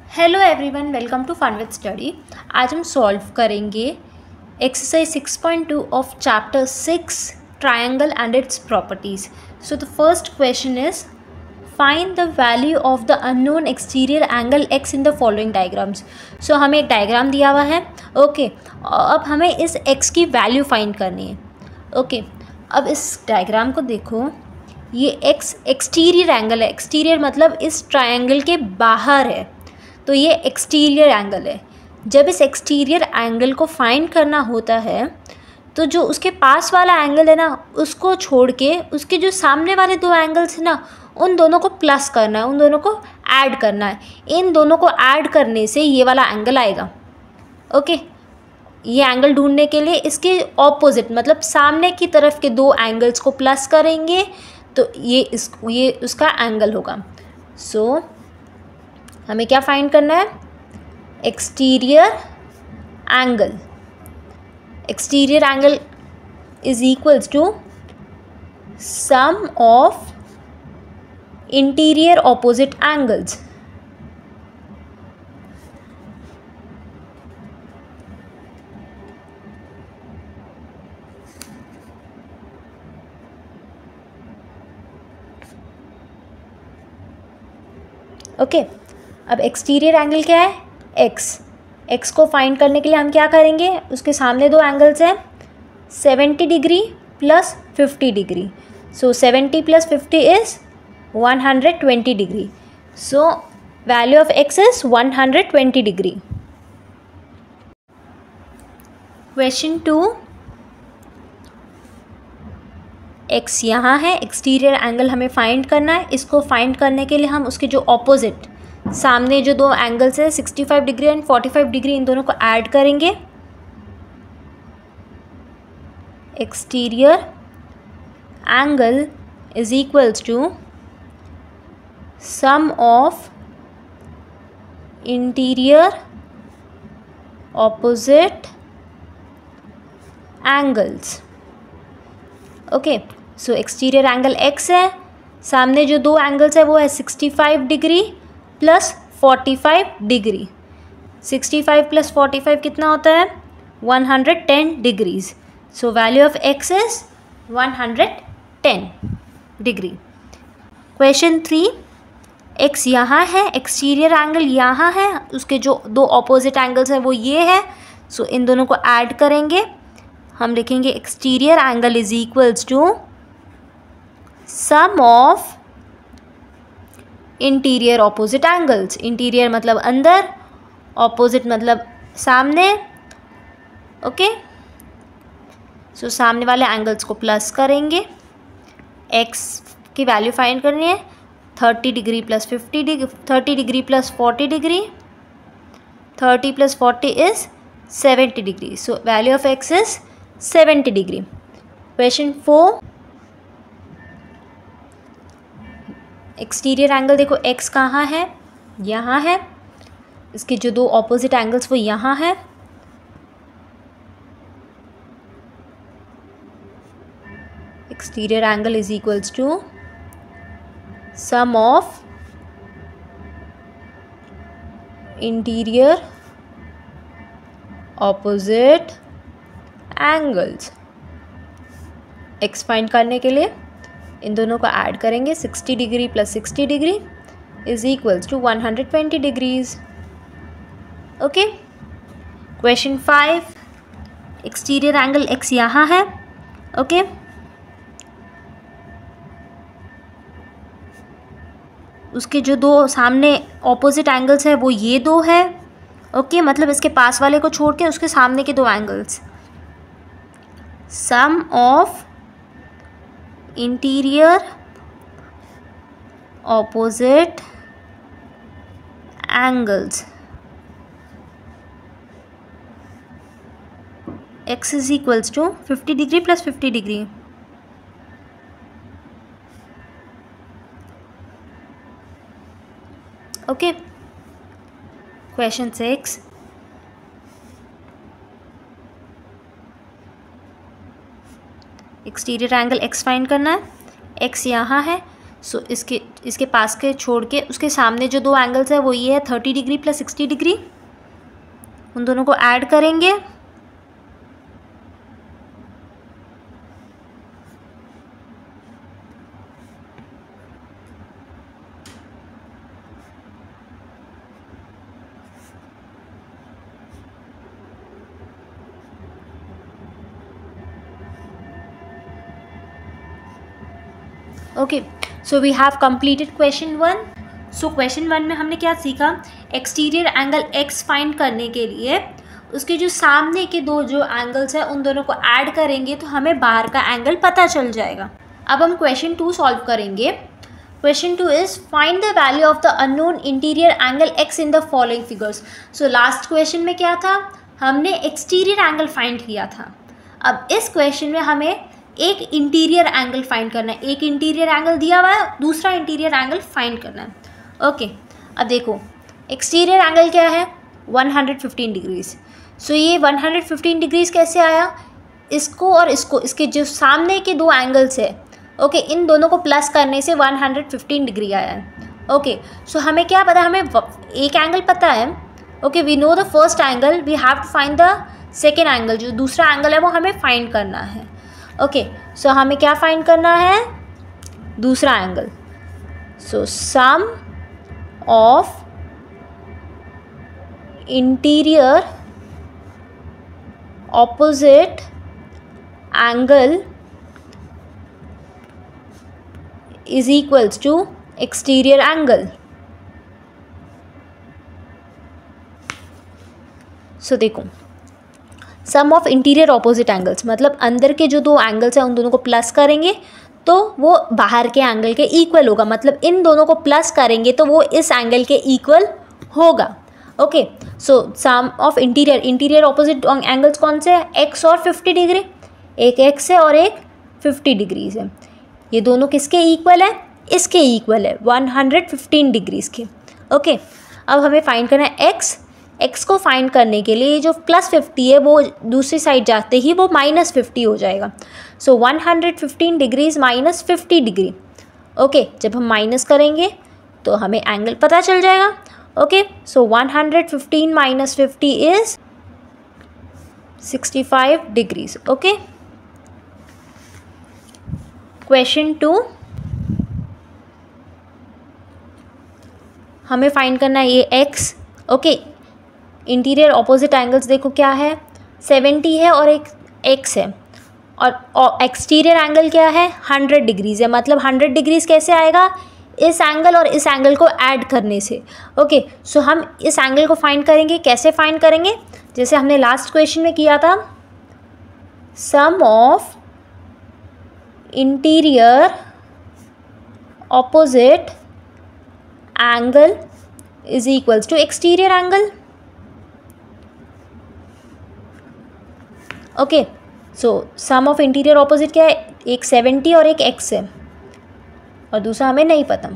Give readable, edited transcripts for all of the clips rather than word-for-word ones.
Hello everyone, welcome to fun with study. आज हम solve करेंगे exercise 6.2 of chapter 6 triangle and its properties. So the first question is find the value of the unknown exterior angle x in the following diagrams. So हमें एक diagram दिया हुआ है। Okay, अब हमें इस एक्स की वैल्यू फाइंड करनी है। ओके, अब इस डायग्राम को देखो, ये एक्स एक्सटीरियर एंगल है। एक्सटीरियर मतलब इस ट्रायंगल के बाहर है, तो ये एक्सटीरियर एंगल है। जब इस एक्सटीरियर एंगल को फाइंड करना होता है तो जो उसके पास वाला एंगल है ना, उसको छोड़ के उसके जो सामने वाले दो एंगल्स हैं ना, उन दोनों को प्लस करना है, उन दोनों को ऐड करना है। इन दोनों को ऐड करने से ये वाला एंगल आएगा। ओके, ये एंगल ढूंढने के लिए इसके ऑपोजिट मतलब सामने की तरफ के दो एंगल्स को प्लस करेंगे तो ये उसका एंगल होगा। सो हमें क्या फाइंड करना है? Exterior angle. Exterior angle is equals to sum of interior opposite angles. Okay, अब एक्सटीरियर एंगल क्या है? एक्स। एक्स को फाइंड करने के लिए हम क्या करेंगे? उसके सामने दो एंगल्स हैं, 70 degree plus 50 degree. So 70 plus 50 is 120 degree. So value of x is 120 degree. Question 2, x यहाँ है, एक्सटीरियर एंगल हमें फाइंड करना है। इसको फाइंड करने के लिए हम उसके जो ऑपोजिट सामने जो दो एंगल्स है 65 डिग्री एंड 45 डिग्री, इन दोनों को ऐड करेंगे। Exterior angle is equals to sum of interior opposite angles. Okay, so exterior angle x है, सामने जो दो एंगल्स है वो है 65 डिग्री प्लस 45 डिग्री। 65 प्लस 45 कितना होता है? 110 degrees. So value of x is 110 degree. Question 3, x यहाँ है, एक्सटीरियर एंगल यहाँ है, उसके जो दो ऑपोजिट एंगल्स हैं वो ये है। सो इन दोनों को ऐड करेंगे, हम लिखेंगे exterior angle is equals to sum of interior opposite angles. Interior मतलब अंदर, ऑपोजिट मतलब सामने। ओके, सो सामने वाले एंगल्स को प्लस करेंगे। एक्स की वैल्यू फाइंड करनी है, 30 degree plus 50 degree, 30 degree plus 40 degree, 30 plus 40 is 70 degree. So value of x is 70 degree. Question 4, exterior angle देखो, एक्स कहाँ है? यहाँ है। इसके जो दो ऑपोजिट एंगल्स वो यहाँ है। Exterior angle is equals to sum of interior opposite angles. X find करने के लिए इन दोनों को ऐड करेंगे, 60 degree plus 60 degree is equals to 120 degrees. Okay, question 5, exterior angle x यहाँ है। ओके, उसके जो दो सामने ऑपोजिट एंगल्स हैं वो ये दो है। ओके, मतलब इसके पास वाले को छोड़ के उसके सामने के दो angles. Sum of interior opposite angles x is equals to 50 degree plus 50 degree. Okay, question 6, exterior angle x find करना है। x यहाँ है, सो इसके पास के छोड़ के उसके सामने जो दो एंगल्स है वो ये है 30 डिग्री प्लस 60 डिग्री, उन दोनों को ऐड करेंगे। Okay, so we have completed question 1। So question 1 में हमने क्या सीखा, एक्सटीरियर एंगल x फाइंड करने के लिए उसके जो सामने के दो जो एंगल्स है उन दोनों को ऐड करेंगे तो हमें बाहर का एंगल पता चल जाएगा। अब हम क्वेश्चन 2 सॉल्व करेंगे। Question 2 is find the value of the unknown interior angle x in the following figures. So last question में क्या था, हमने एक्सटीरियर एंगल फाइंड किया था। अब इस क्वेश्चन में हमें एक इंटीरियर एंगल फाइंड करना है, एक इंटीरियर एंगल दिया हुआ है, दूसरा इंटीरियर एंगल फाइंड करना है। ओके, अब देखो एक्सटीरियर एंगल क्या है 115 डिग्रीज। सो ये 115 डिग्रीज कैसे आया, इसको और इसको, इसके जो सामने के दो एंगल्स है, ओके, इन दोनों को प्लस करने से 115 डिग्री आया है। ओके, सो हमें क्या पता, हमें एक एंगल पता है। Okay, we know the first angle, we have to find the second angle, जो दूसरा एंगल है वो हमें फाइंड करना है। ओके, सो हमें क्या फाइंड करना है, दूसरा angle. So sum of interior opposite angle is equals to exterior angle. So देखो, sum of interior opposite angles मतलब अंदर के जो दो एंगल्स हैं उन दोनों को प्लस करेंगे तो वो बाहर के एंगल के इक्वल होगा, मतलब इन दोनों को प्लस करेंगे तो वो इस एंगल के इक्वल होगा। Okay, so sum of interior opposite angles कौन से हैं, x और 50 डिग्री, एक x है और एक 50 डिग्रीज है। ये दोनों किसके इक्वल है, इसके इक्वल है 115 डिग्रीज के। ओके, अब हमें फाइंड करना है x को फाइंड करने के लिए जो प्लस 50 है वो दूसरी साइड जाते ही वो माइनस 50 हो जाएगा। सो 115 डिग्रीज माइनस 50 डिग्री। ओके, जब हम माइनस करेंगे तो हमें एंगल पता चल जाएगा। Okay, so 115 minus 50 is 65 degrees. Okay, question 2 हमें फाइंड करना है ये x। Okay, interior opposite angles देखो क्या है, 70 है और एक x है, और एक्सटीरियर एंगल क्या है 100 डिग्रीज़ है। मतलब 100 डिग्रीज़ कैसे आएगा, इस एंगल और इस एंगल को ऐड करने से। ओके, सो हम इस एंगल को फाइंड करेंगे, कैसे फाइंड करेंगे, जैसे हमने लास्ट क्वेश्चन में किया था, sum of interior opposite angle is equals to exterior angle. Okay, so sum of interior opposite क्या है, एक 70 और एक x है और दूसरा हमें नहीं पता,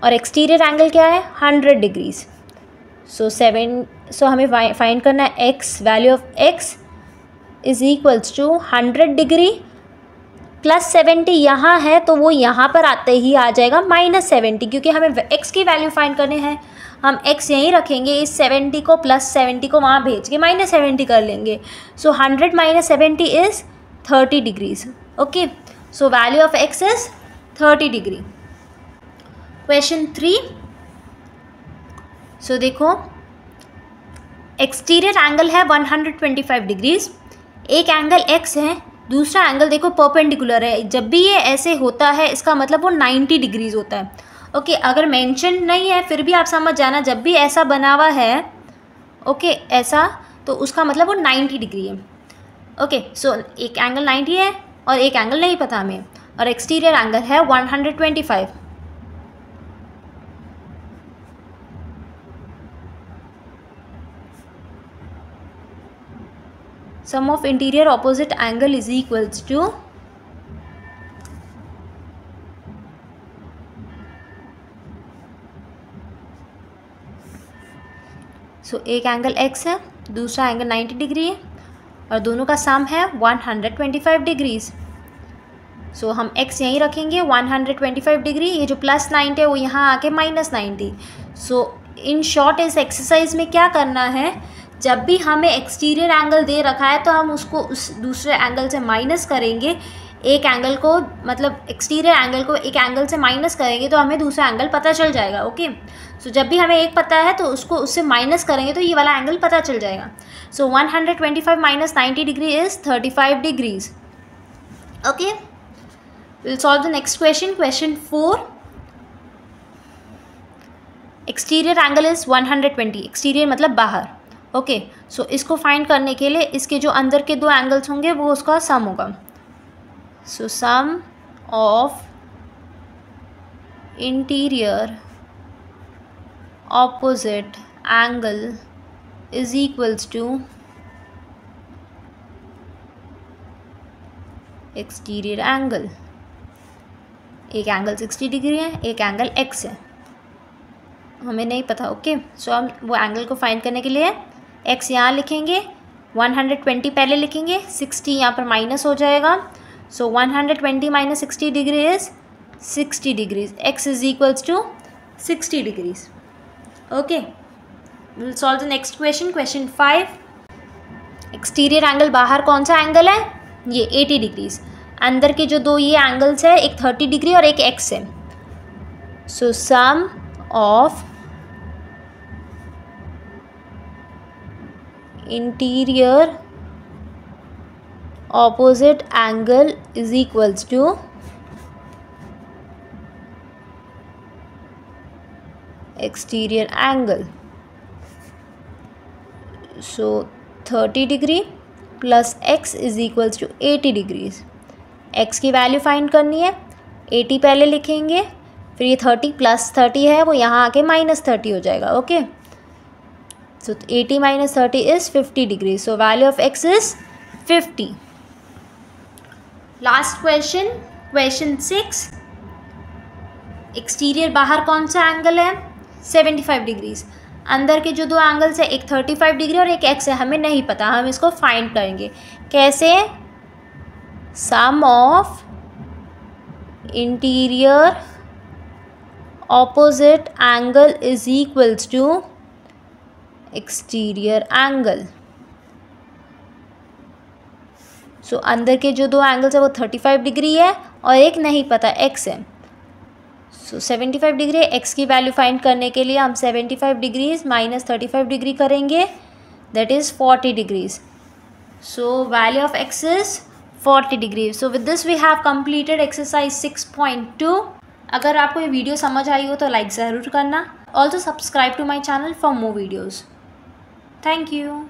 और एक्सटीरियर एंगल क्या है 100 डिग्रीज। सो हमें फाइंड करना है x, value of x is equals to 100 degree plus 70 यहाँ है तो वो यहाँ पर आते ही आ जाएगा माइनस 70, क्योंकि हमें x की वैल्यू फाइंड करने हैं। हम x यहीं रखेंगे, इस 70 को प्लस 70 को वहाँ भेज के माइनस 70 कर लेंगे। सो 100 minus 70 is 30 degrees. Okay, so value of x is 30 degree. Question 3, सो देखो एक्सटीरियर एंगल है 125 डिग्रीज, एक एंगल x है, दूसरा एंगल देखो परपेंडिकुलर है। जब भी ये ऐसे होता है इसका मतलब वो 90 डिग्रीज होता है। ओके, अगर मेंशन नहीं है फिर भी आप समझ जाना, जब भी ऐसा बना हुआ है ओके ऐसा, तो उसका मतलब वो 90 डिग्री है। ओके, सो एक एंगल 90 है और एक एंगल नहीं पता हमें, और एक्सटीरियर एंगल है 125। Sum of interior opposite angle is equals to एक एंगल x है, दूसरा एंगल 90 डिग्री है और दोनों का सम है 125 डिग्रीज। सो हम x यहीं रखेंगे 125 डिग्री, ये जो प्लस 90 है वो यहाँ आके माइनस 90। सो इन शॉर्ट इस एक्सरसाइज में क्या करना है, जब भी हमें एक्सटीरियर एंगल दे रखा है तो हम उसको उस दूसरे एंगल से माइनस करेंगे, एक एंगल को मतलब एक्सटीरियर एंगल को एक एंगल से माइनस करेंगे तो हमें दूसरा एंगल पता चल जाएगा। ओके, सो जब भी हमें एक पता है तो उसको उससे माइनस करेंगे तो ये वाला एंगल पता चल जाएगा। सो 125 minus 90 degree is 35 degrees. Okay, will solve the next question, question 4। Exterior angle is 120, exterior मतलब बाहर। ओके, सो इसको फाइंड करने के लिए इसके जो अंदर के दो एंगल्स होंगे वो उसका सम होगा। So sum of interior opposite angle is equals to exterior angle. एक एंगल 60 डिग्री है, एक एंगल x है, हमें नहीं पता। ओके, सो हम वो एंगल को फाइंड करने के लिए x यहाँ लिखेंगे, 120 पहले लिखेंगे, 60 यहाँ पर माइनस हो जाएगा। So 120 minus 60 degree is 60 degrees, x is equals to 60 degrees. Okay, will solve the next question, question 5। Exterior angle बाहर कौन सा एंगल है, ये 80 डिग्रीज। अंदर के जो दो ये एंगल्स है, एक 30 डिग्री और एक x है। So sum of interior opposite angle is equals to exterior angle. So 30 degree plus x is equals to 80 degrees. x की वैल्यू फाइंड करनी है, 80 पहले लिखेंगे, फिर ये 30 प्लस 30 है वो यहाँ आके माइनस 30 हो जाएगा। Okay, so 80 minus 30 is 50 degree. So value of x is 50। Last question, question 6। Exterior बाहर कौन सा एंगल है, 75 डिग्रीज। अंदर के जो दो एंगल्स है, एक 35 डिग्री और एक x है, हमें नहीं पता, हम इसको फाइंड करेंगे। कैसे, sum of interior opposite angle is equals to exterior angle. So अंदर के जो दो एंगल्स है वो 35 डिग्री है और एक नहीं पता x है। सो 75 डिग्री, x की वैल्यू फाइंड करने के लिए हम 75 डिग्रीज माइनस 35 डिग्री करेंगे, that is 40 degrees. So value of x is 40 degree. So with this we have completed exercise 6.2। अगर आपको ये वीडियो समझ आई हो तो लाइक ज़रूर करना। Also subscribe to my channel for more videos. Thank you.